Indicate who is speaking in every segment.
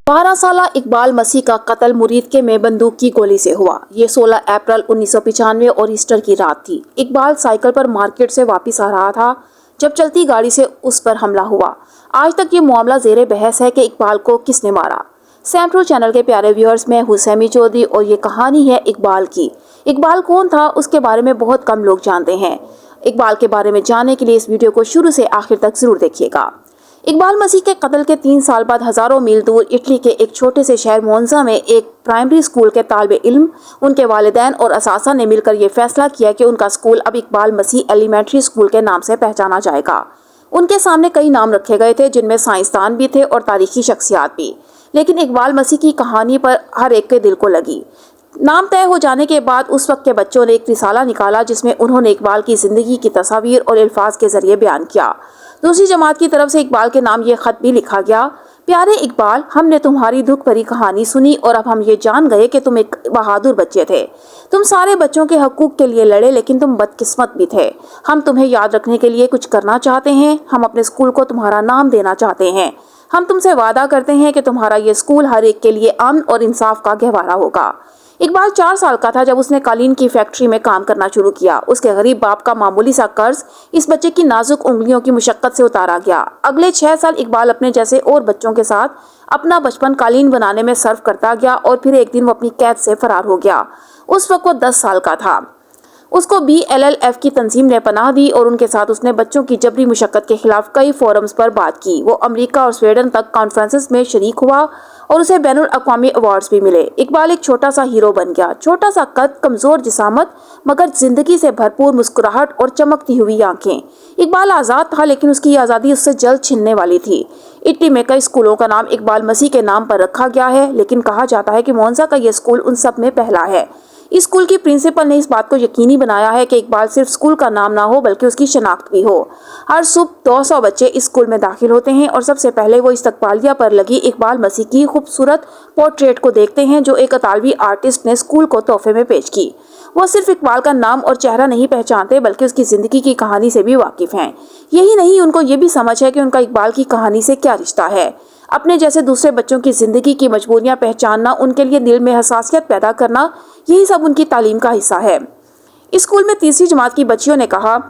Speaker 1: 12 साला इकबाल मसीह का कत्ल मुरीद के में बंदूक की गोली से हुआ। ये 16 अप्रैल 1995 और ईस्टर की रात थी। इकबाल साइकिल पर मार्केट से वापस आ रहा था जब चलती गाड़ी से उस पर हमला हुआ। आज तक ये मामला जेरे बहस है कि इकबाल को किसने मारा। सैम चैनल के प्यारे व्यूअर्स, मैं हूं सैमी चौधरी और ये कहानी है इकबाल की। इकबाल कौन था, उसके बारे में बहुत कम लोग जानते हैं। इकबाल के बारे में जानने के लिए इस वीडियो को शुरू से आखिर तक जरूर देखिएगा। इकबाल मसीह के कत्ल के 3 साल बाद हजारों मील दूर इटली के एक छोटे से शहर मोन्जा में एक प्राइमरी स्कूल के तालिबे इल्म, उनके वालिदैन और असासा ने मिलकर ये फैसला किया कि उनका स्कूल अब इकबाल मसीह एलिमेंट्री स्कूल के नाम से पहचाना जाएगा। उनके सामने कई नाम रखे गए थे, जिनमें साइंसदान भी थे और तारीखी शख्सियात भी, लेकिन इकबाल मसीह की कहानी पर हर एक के दिल को लगी। नाम तय हो जाने के बाद उस वक्त के बच्चों ने एक रिसाला निकाला जिसमें उन्होंने इकबाल की जिंदगी की तस्वीर और अल्फाज के जरिए बयान किया। दूसरी जमात की तरफ से इकबाल के नाम ये खत भी लिखा गया। प्यारे इकबाल, हमने तुम्हारी दुख भरी कहानी सुनी और अब हम ये जान गए कि तुम एक बहादुर बच्चे थे। तुम सारे बच्चों के हकूक के लिए लड़े, लेकिन तुम बदकिस्मत भी थे। हम तुम्हें याद रखने के लिए कुछ करना चाहते हैं। हम अपने स्कूल को तुम्हारा नाम देना चाहते हैं। हम तुमसे वादा करते हैं कि तुम्हारा ये स्कूल हर एक के लिए अमन और इंसाफ का गहवारा होगा। इकबाल 4 साल का था जब उसने कालीन की फैक्ट्री में काम करना शुरू किया। उसके गरीब बाप का मामूली सा कर्ज इस बच्चे की नाजुक उंगलियों की मुशक्कत से उतारा गया। अगले 6 साल इकबाल अपने जैसे और बच्चों के साथ अपना बचपन कालीन बनाने में सर्व करता गया और फिर एक दिन वो अपनी कैद से फरार हो गया। उस वक्त वो 10 साल का था। उसको BLLF की तंजीम ने पनाह दी और उनके साथ उसने बच्चों की जबरी मुशक्कत के खिलाफ कई फोरम्स पर बात की। वो अमेरिका और स्वीडन तक कॉन्फ्रेंसेस में शरीक हुआ और उसे बैनुल अक़वामी अवार्ड्स भी मिले। इकबाल एक छोटा सा हीरो बन गया। छोटा सा कद, कमजोर जिसामत, मगर जिंदगी से भरपूर मुस्कुराहट और चमकती हुई आंखें। इकबाल आज़ाद था, लेकिन उसकी आज़ादी उससे जल्द छिनने वाली थी। इटली में कई स्कूलों का नाम इकबाल मसीह के नाम पर रखा गया है, लेकिन कहा जाता है कि मोन्जा का यह स्कूल उन सब में पहला है। इस स्कूल की प्रिंसिपल ने इस बात को यकीनी बनाया है कि इकबाल सिर्फ स्कूल का नाम ना हो बल्कि उसकी शनाख्त भी हो। हर सुबह 200 बच्चे इस स्कूल में दाखिल होते हैं और सबसे पहले वो इस्तकबालिया पर लगी इकबाल मसीह की खूबसूरत पोर्ट्रेट को देखते हैं जो एक इतालवी आर्टिस्ट ने स्कूल को तोहफे में पेश की। वो सिर्फ इकबाल का नाम और चेहरा नहीं पहचानते बल्कि उसकी जिंदगी की कहानी से भी वाकिफ हैं। यही नहीं, उनको ये भी समझ है कि उनका इकबाल की कहानी से क्या रिश्ता है। अपने जैसे दूसरे बच्चों की जिंदगी की मजबूरियां पहचानना, उनके लिए दिल में हसासियत पैदा करना, यही सब उनकी तालीम का हिस्सा है। इस स्कूल में 3री जमात की बच्चियों ने कहा,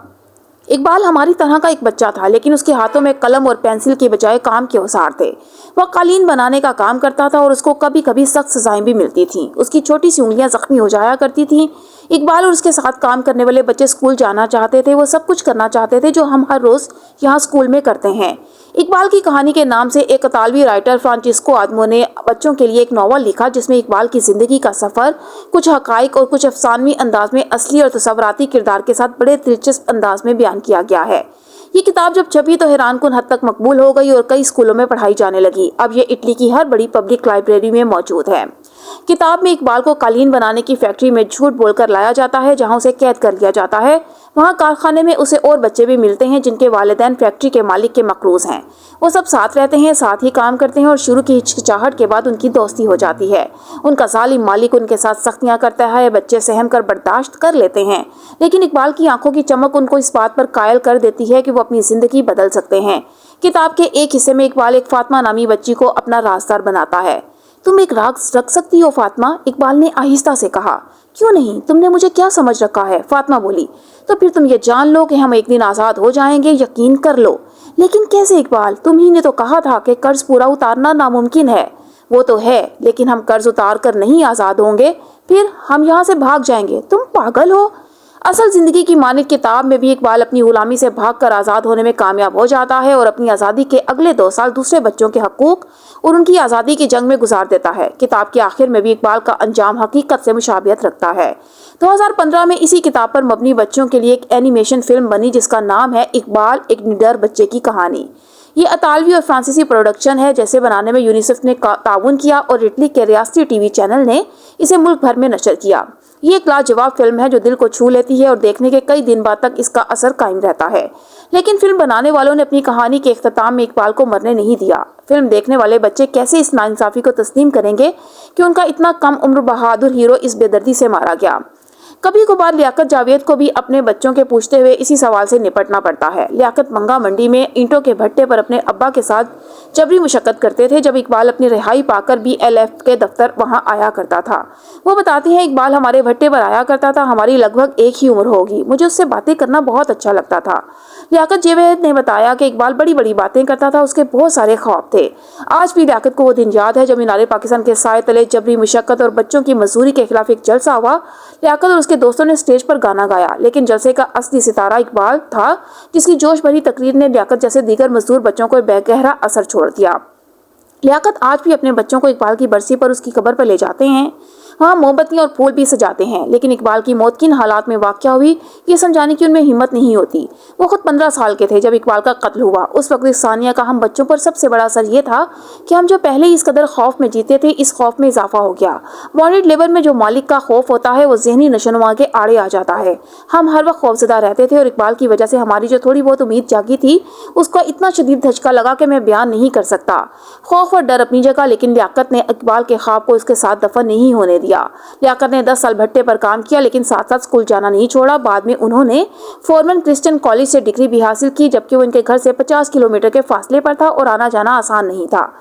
Speaker 1: इकबाल हमारी तरह का एक बच्चा था, लेकिन उसके हाथों में कलम और पेंसिल के बजाय काम के औजार थे। वह कालीन बनाने का काम करता था और उसको कभी कभी सख्त सजाएं भी मिलती थीं। उसकी छोटी सी उंगलियां जख्मी हो जाया करती थीं। इकबाल और उसके साथ काम करने वाले बच्चे स्कूल जाना चाहते थे। वो सब कुछ करना चाहते थे जो हम हर रोज यहाँ स्कूल में करते हैं। इकबाल की कहानी के नाम से एक इतालवी राइटर फ्रांसिस्को आदमो ने बच्चों के लिए एक नॉवल लिखा जिसमें इकबाल की जिंदगी का सफर कुछ हकाइक और कुछ अफसानवी अंदाज में असली और तस्वराती किरदार के साथ बड़े दिलचस्प अंदाज में बयान किया गया है। ये किताब जब छपी तो हैरानकुन हद तक मकबूल हो गई और कई स्कूलों में पढ़ाई जाने लगी। अब ये इटली की हर बड़ी पब्लिक लाइब्रेरी में मौजूद है। किताब में इकबाल को कालीन बनाने की फैक्ट्री में झूठ बोलकर लाया जाता है जहां उसे कैद कर लिया जाता है। वहां कारखाने में उसे और बच्चे भी मिलते हैं जिनके वालिदैन फैक्ट्री के मालिक के मकरूज हैं। वो सब साथ रहते हैं, साथ ही काम करते हैं और शुरू की हिचकिचाहट के बाद उनकी दोस्ती हो जाती है। उनका जालिम मालिक उनके साथ सख्तियां करता है, बच्चे सहम कर बर्दाश्त कर लेते हैं, लेकिन इकबाल की आंखों की चमक उनको इस बात पर कायल कर देती है कि वो अपनी जिंदगी बदल सकते हैं। किताब के एक हिस्से में इकबाल एक फातिमा नामी बच्ची को अपना राजदार बनाता है। तुम एक राज रख सकती हो फातिमा, इकबाल ने आहिस्ता से कहा। क्यों नहीं, तुमने मुझे क्या समझ रखा है, फातिमा बोली। तो फिर तुम ये जान लो कि हम एक दिन आज़ाद हो जाएंगे, यकीन कर लो। लेकिन कैसे इकबाल, तुम ही ने तो कहा था कि कर्ज पूरा उतारना नामुमकिन है। वो तो है, लेकिन हम कर्ज उतार कर नहीं आज़ाद होंगे, फिर हम यहाँ से भाग जाएंगे। तुम पागल हो। असल जिंदगी की मानिक किताब में भी इकबाल अपनी गुलामी से भागकर आज़ाद होने में कामयाब हो जाता है और अपनी आज़ादी के अगले 2 साल दूसरे बच्चों के हकूक और उनकी आज़ादी की जंग में गुजार देता है। किताब के आखिर में भी इकबाल का अंजाम हकीकत से मुशाबियत रखता है। 2015 में इसी किताब पर मबनी बच्चों के लिए एक एनिमेशन फिल्म बनी जिसका नाम है इकबाल, एक निडर बच्चे की कहानी। ये इतालवी और फ्रांसीसी प्रोडक्शन है, जैसे बनाने में यूनिसेफ ने ताउन किया और इटली के रियासती टीवी चैनल ने इसे मुल्क भर में नशर किया। ये एक लाजवाब फिल्म है जो दिल को छू लेती है और देखने के कई दिन बाद तक इसका असर कायम रहता है। लेकिन फिल्म बनाने वालों ने अपनी कहानी के इख्तिताम में इकबाल को मरने नहीं दिया। फिल्म देखने वाले बच्चे कैसे इस नाइंसाफी को तस्लीम करेंगे कि उनका इतना कम उम्र बहादुर हीरो इस बेदर्दी से मारा गया। कभी कभार लियाकत जावेद को भी अपने बच्चों के पूछते हुए इसी सवाल से निपटना पड़ता है। लियाकत मंगा मंडी में ईंटों के भट्टे पर अपने अब्बा के साथ जबरी मुशक्कत करते थे जब इकबाल अपनी रिहाई पाकर BLF के दफ्तर वहां आया करता था। वो बताती हैं, इकबाल हमारे भट्टे पर आया करता था, हमारी लगभग एक ही उम्र होगी, मुझे उससे बातें करना बहुत अच्छा लगता था। लियाकत जावेद ने बताया कि इकबाल बड़ी बड़ी बातें करता था, उसके बहुत सारे ख्वाब थे। आज भी लियाकत को वो दिन याद है जब मीनारे पाकिस्तान के साए तले जबरी मुशक्कत और बच्चों की मजदूरी के खिलाफ एक जलसा हुआ। लियाकत और उसके दोस्तों ने स्टेज पर गाना गाया, लेकिन जलसे का असली सितारा इकबाल था, जिसकी जोश भरी तकरीर ने लियाकत जैसे दीगर मजदूर बच्चों को गहरा असर छोड़ दिया। लियाकत आज भी अपने बच्चों को इकबाल की बरसी पर उसकी कब्र पर ले जाते हैं, वहाँ मोमबत्तियां और फूल भी सजाते हैं, लेकिन इकबाल की मौत किन हालात में वाक़या हुई ये समझाने की उनमें हिम्मत नहीं होती। वो खुद 15 साल के थे जब इकबाल का कत्ल हुआ। उस वक्त इस सानिया का हम बच्चों पर सबसे बड़ा असर ये था कि हम जो पहले ही इस कदर खौफ में जीते थे, इस खौफ में इजाफा हो गया। बॉन्डेड लेबर में जो मालिक का खौफ होता है वो जहनी नशोनुमा के आड़े आ जाता है। हम हर वक्त खौफजदा रहते थे और इकबाल की वजह से हमारी जो थोड़ी बहुत उम्मीद जागी थी उसका इतना शदीद धचका लगा कि मैं बयान नहीं कर सकता। खौफ और डर अपनी जगह, लेकिन लियाकत ने इकबाल के ख्वाब को उसके साथ दफन नहीं होने दिया। लियाकत ने 10 साल भट्टे पर काम किया, लेकिन साथ साथ स्कूल जाना नहीं छोड़ा। बाद में उन्होंने फॉरमैन क्रिश्चियन कॉलेज से डिग्री भी हासिल की, जबकि वो इनके घर से 50 किलोमीटर के फासले पर था और आना जाना आसान नहीं था।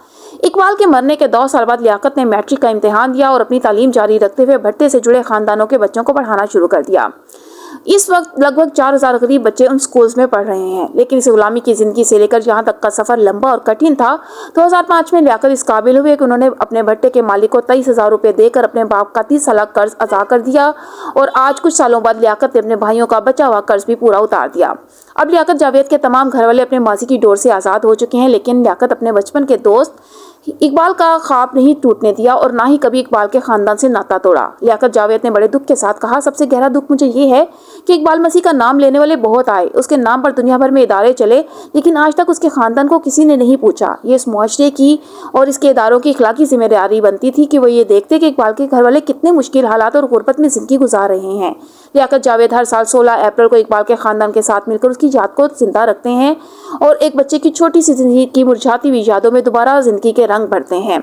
Speaker 1: इकबाल के मरने के 2 साल बाद लियाकत ने मैट्रिक का इम्तिहान दिया और अपनी तालीम जारी रखते हुए भट्टे से जुड़े खानदानों के बच्चों को पढ़ाना शुरू कर दिया। इस वक्त लगभग 4000 करीब बच्चे उन स्कूल्स में पढ़ रहे हैं, लेकिन इस गुलामी की जिंदगी से लेकर यहाँ तक का सफर लंबा और कठिन था। 2005 में लियाकत इस काबिल हुए कि उन्होंने अपने भट्टे के मालिक को 23,000 रुपये देकर अपने बाप का 30 साल कर्ज अदा कर दिया और आज कुछ सालों बाद लियाकत ने अपने भाइयों का बचा हुआ कर्ज भी पूरा उतार दिया। अब लियाकत जावेद के तमाम घर वाले अपने माजी की डोर से आज़ाद हो चुके हैं, लेकिन लियाकत अपने बचपन के दोस्त इकबाल का ख्वाब नहीं टूटने दिया और ना ही कभी इकबाल के खानदान से नाता तोड़ा। लियाकत जावेद ने बड़े दुख के साथ कहा, सबसे गहरा दुख मुझे ये है कि इकबाल मसीह का नाम लेने वाले बहुत आए, उसके नाम पर दुनिया भर में इदारे चले, लेकिन आज तक उसके खानदान को किसी ने नहीं पूछा। ये इस मुआशरे की और इसके इदारों की इखलाकी जिम्मेदारी बनती थी कि वो ये देखते कि इकबाल के घर वाले कितने मुश्किल हालात और गुर्बत में जिंदगी गुजार रहे हैं। लियाकत जावेद हर साल 16 अप्रैल को इकबाल के खानदान के साथ मिलकर उसकी याद को जिंदा रखते हैं और एक बच्चे की छोटी सी जिंदगी की मुरझाती हुई यादों में दोबारा जिंदगी के रंग भरते हैं।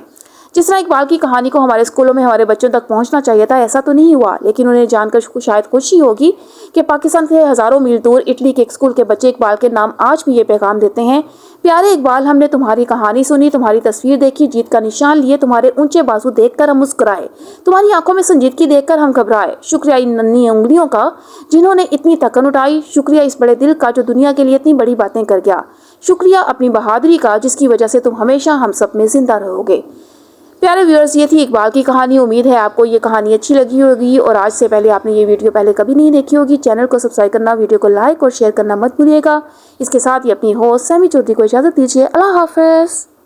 Speaker 1: जिस तरह इकबाल की कहानी को हमारे स्कूलों में हमारे बच्चों तक पहुंचना चाहिए था, ऐसा तो नहीं हुआ, लेकिन उन्हें जानकर शायद खुशी होगी कि पाकिस्तान से हजारों मील दूर इटली के एक स्कूल के बच्चे इकबाल के नाम आज भी ये पैगाम देते हैं, प्यारे इकबाल, हमने तुम्हारी कहानी सुनी, तुम्हारी तस्वीर देखी, जीत का निशान लिए, तुम्हारे ऊंचे बाजू देखकर हम मुस्कुराए, तुम्हारी आंखों में संजीदगी देखकर हम घबराए। शुक्रिया इन नन्ही उंगलियों का जिन्होंने इतनी थकन उठाई, शुक्रिया इस बड़े दिल का जो दुनिया के लिए इतनी बड़ी बातें कर गया, शुक्रिया अपनी बहादुरी का जिसकी वजह से तुम हमेशा हम सब में जिंदा रहोगे। प्यारे व्यूअर्स, ये थी इकबाल की कहानी। उम्मीद है आपको ये कहानी अच्छी लगी होगी और आज से पहले आपने ये वीडियो पहले कभी नहीं देखी होगी। चैनल को सब्सक्राइब करना, वीडियो को लाइक और शेयर करना मत भूलिएगा। इसके साथ ही अपनी होस्ट सैमी चौधरी को इजाज़त दीजिए। अल्लाह हाफ़िज़।